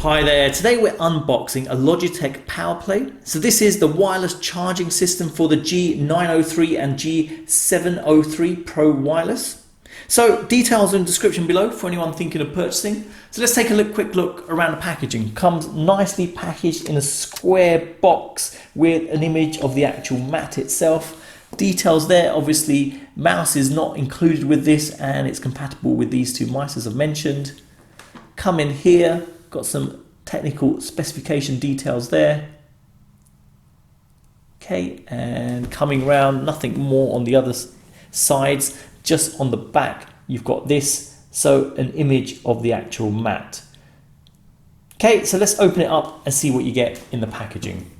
Hi there, today we're unboxing a Logitech Powerplay. So this is the wireless charging system for the G903 and G703 Pro wireless. So details in the description below for anyone thinking of purchasing. So let's take a quick look around the packaging. Comes nicely packaged in a square box with an image of the actual mat itself. Details there, obviously mouse is not included with this and it's compatible with these two mice as I've mentioned. Come in here. Got some technical specification details there. Okay, and coming round, nothing more on the other sides, just on the back you've got this, so an image of the actual mat. Okay, so let's open it up and see what you get in the packaging.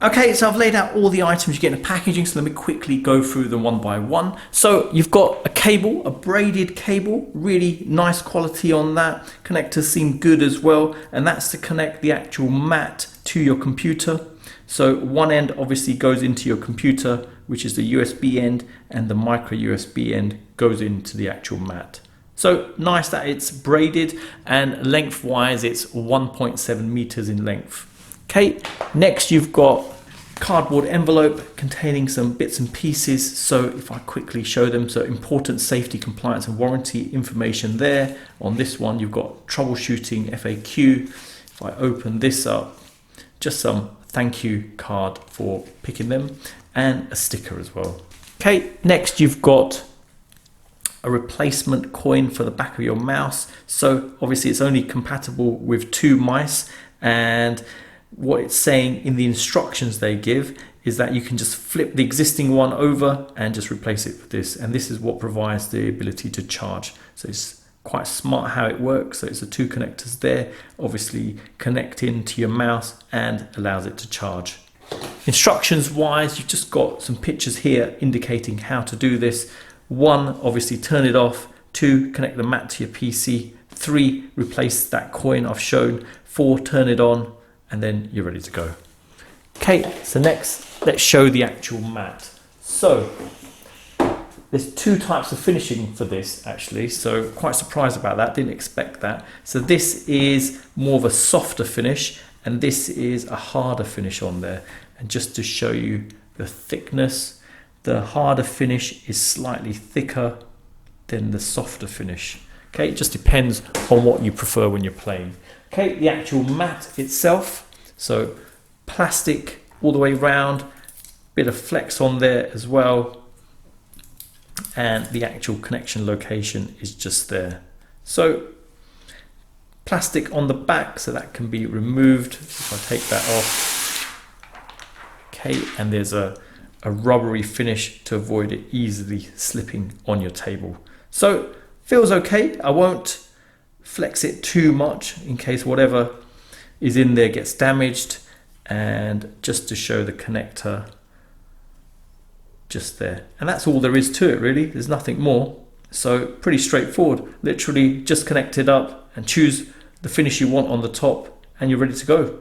Okay, so I've laid out all the items you get in the packaging, so let me quickly go through them one by one. So you've got a cable, a braided cable, really nice quality on that. Connectors seem good as well, and that's to connect the actual mat to your computer. So one end obviously goes into your computer, which is the USB end, and the micro USB end goes into the actual mat. So nice that it's braided, and lengthwise it's 1.7 meters in length. Okay, next you've got cardboard envelope containing some bits and pieces. So if I quickly show them, so important safety, compliance and warranty information there. On this one you've got troubleshooting FAQ. If I open this up, just some thank you card for picking them and a sticker as well. Okay, next you've got a replacement coin for the back of your mouse. So obviously it's only compatible with 2 mice, and what it's saying in the instructions they give is that you can just flip the existing one over and just replace it with this, and this is what provides the ability to charge. So it's quite smart how it works. So it's the 2 connectors there, obviously connect into your mouse and allows it to charge. Instructions wise, you've just got some pictures here indicating how to do this. 1, obviously turn it off. 2, connect the mat to your PC. 3, replace that coin I've shown. 4, turn it on, and then you're ready to go. Okay, so next let's show the actual mat. So there's 2 types of finishing for this actually, so quite surprised about that, didn't expect that. So this is more of a softer finish and this is a harder finish on there. And just to show you the thickness, the harder finish is slightly thicker than the softer finish. Okay, it just depends on what you prefer when you're playing. Okay, the actual mat itself, so plastic all the way round, bit of flex on there as well, and the actual connection location is just there. So plastic on the back, so that can be removed. If I take that off, okay, and there's a rubbery finish to avoid it easily slipping on your table. So feels okay. I won't flex it too much in case whatever is in there gets damaged, and just to show the connector just there, and that's all there is to it really. There's nothing more, so pretty straightforward. Literally just connect it up and choose the finish you want on the top and you're ready to go.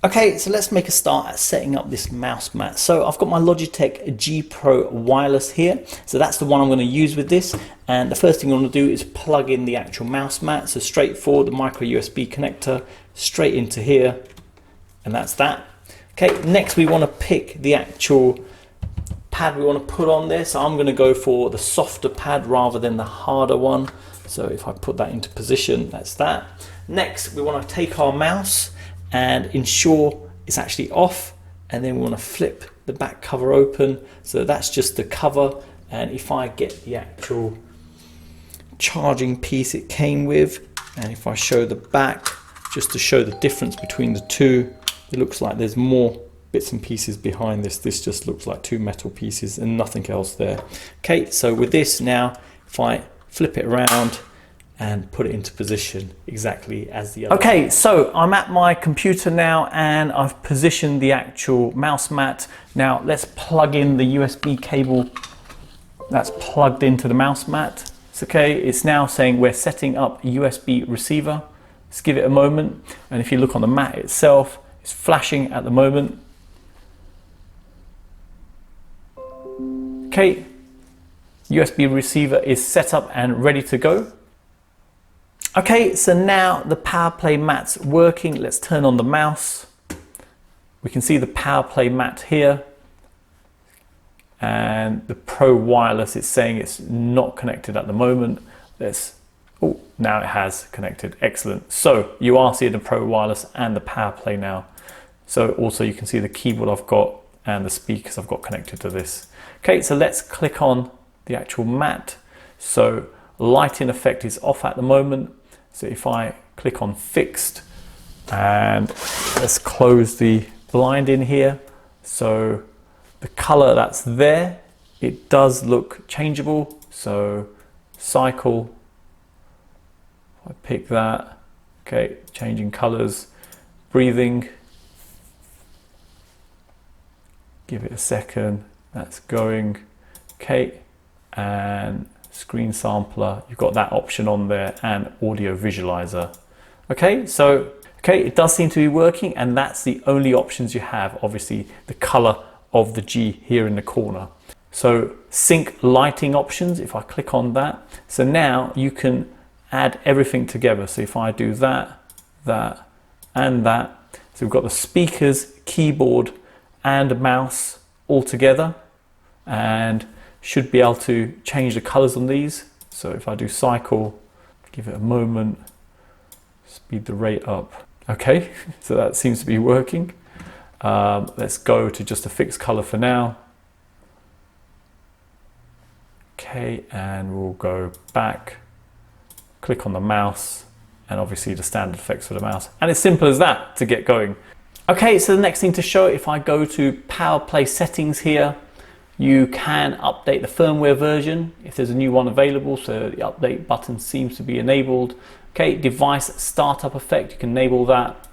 Okay, so let's make a start at setting up this mouse mat. So I've got my Logitech G Pro wireless here. So that's the one I'm going to use with this. And the first thing I'm going to do is plug in the actual mouse mat. So straightforward, the micro USB connector straight into here. And that's that. Okay, next we want to pick the actual pad we want to put on there. So I'm going to go for the softer pad rather than the harder one. So if I put that into position, that's that. Next, we want to take our mouse and ensure it's actually off, and then we want to flip the back cover open. So that's just the cover, and if I get the actual charging piece it came with, and if I show the back just to show the difference between the 2, it looks like there's more bits and pieces behind this. This just looks like 2 metal pieces and nothing else there. Okay, so with this now, if I flip it around and put it into position exactly as the other. Okay, so I'm at my computer now and I've positioned the actual mouse mat. Now let's plug in the USB cable that's plugged into the mouse mat. It's okay, it's now saying we're setting up a USB receiver. Let's give it a moment, and if you look on the mat itself, it's flashing at the moment. Okay, USB receiver is set up and ready to go. Okay, so now the Powerplay Mat's working. Let's turn on the mouse. We can see the Powerplay Mat here, and the Pro Wireless, it's saying it's not connected at the moment. Oh, now it has connected. Excellent. So you are seeing the Pro Wireless and the Powerplay now. So also you can see the keyboard I've got and the speakers I've got connected to this. Okay, so let's click on the actual mat. So lighting effect is off at the moment. So if I click on fixed, and let's close the blind in here. So the color that's there, it does look changeable. So cycle, I pick that, okay, changing colors, breathing, give it a second, that's going, okay, and screen sampler, you've got that option on there, and audio visualizer. Okay, so, okay, it does seem to be working, and that's the only options you have, obviously the color of the G here in the corner. So sync lighting options, if I click on that, so now you can add everything together. So if I do that, that, and that, so we've got the speakers, keyboard, and mouse all together, and should be able to change the colors on these. So if I do cycle, give it a moment, speed the rate up. Okay, so that seems to be working. Let's go to just a fixed color for now. Okay, and we'll go back, click on the mouse, and obviously the standard effects for the mouse. And it's simple as that to get going. Okay, so the next thing to show, if I go to Powerplay settings here, you can update the firmware version if there's a new one available. So the update button seems to be enabled. Okay, device startup effect, you can enable that.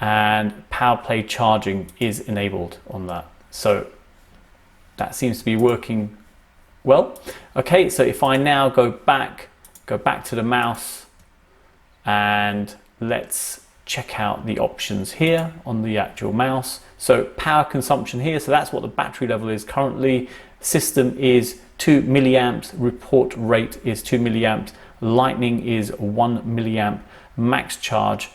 And Powerplay charging is enabled on that. So that seems to be working well. Okay, so if I now go back to the mouse, and let's check out the options here on the actual mouse. So power consumption here, so that's what the battery level is currently. System is 2 milliamps, report rate is 2 milliamps, lightning is 1 milliamp, max charge.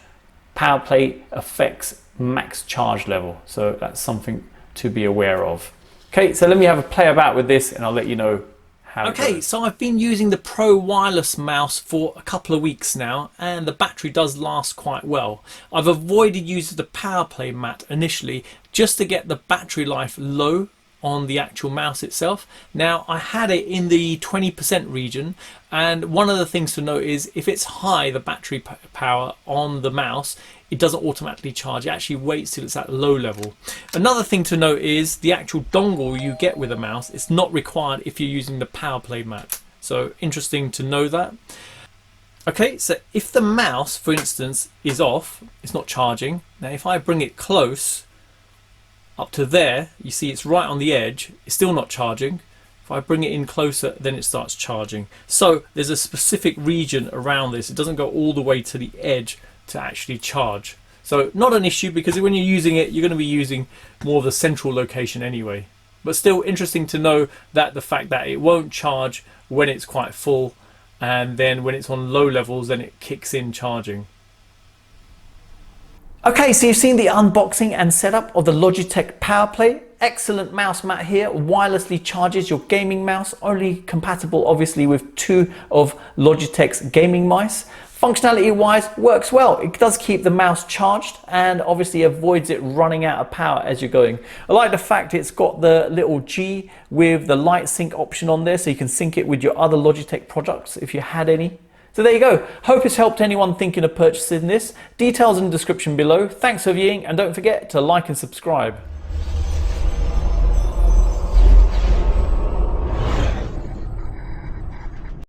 Powerplay affects max charge level, so that's something to be aware of. Okay, so let me have a play about with this and I'll let you know how it goes. So I've been using the Pro Wireless mouse for a couple of weeks now, and the battery does last quite well. I've avoided using the Powerplay Mat initially just to get the battery life low on the actual mouse itself. Now I had it in the 20% region, and one of the things to note is if it's high, the battery power on the mouse, it doesn't automatically charge. It actually waits till it's at low level. Another thing to note is the actual dongle you get with a mouse, it's not required if you're using the Powerplay Mat. So interesting to know that. Okay, so if the mouse, for instance, is off, it's not charging. Now if I bring it close up to there, you see it's right on the edge, it's still not charging. If I bring it in closer, then it starts charging. So there's a specific region around this. It doesn't go all the way to the edge to actually charge. So not an issue, because when you're using it, you're going to be using more of the central location anyway. But still interesting to know that the fact that it won't charge when it's quite full, and then when it's on low levels, then it kicks in charging. Okay, so you've seen the unboxing and setup of the Logitech Powerplay. Excellent mouse mat here, wirelessly charges your gaming mouse, only compatible obviously with 2 of Logitech's gaming mice. Functionality wise, works well. It does keep the mouse charged and obviously avoids it running out of power as you're going. I like the fact it's got the little G with the light sync option on there, so you can sync it with your other Logitech products if you had any. So there you go. Hope it's helped anyone thinking of purchasing this. Details in the description below. Thanks for viewing, and don't forget to like and subscribe.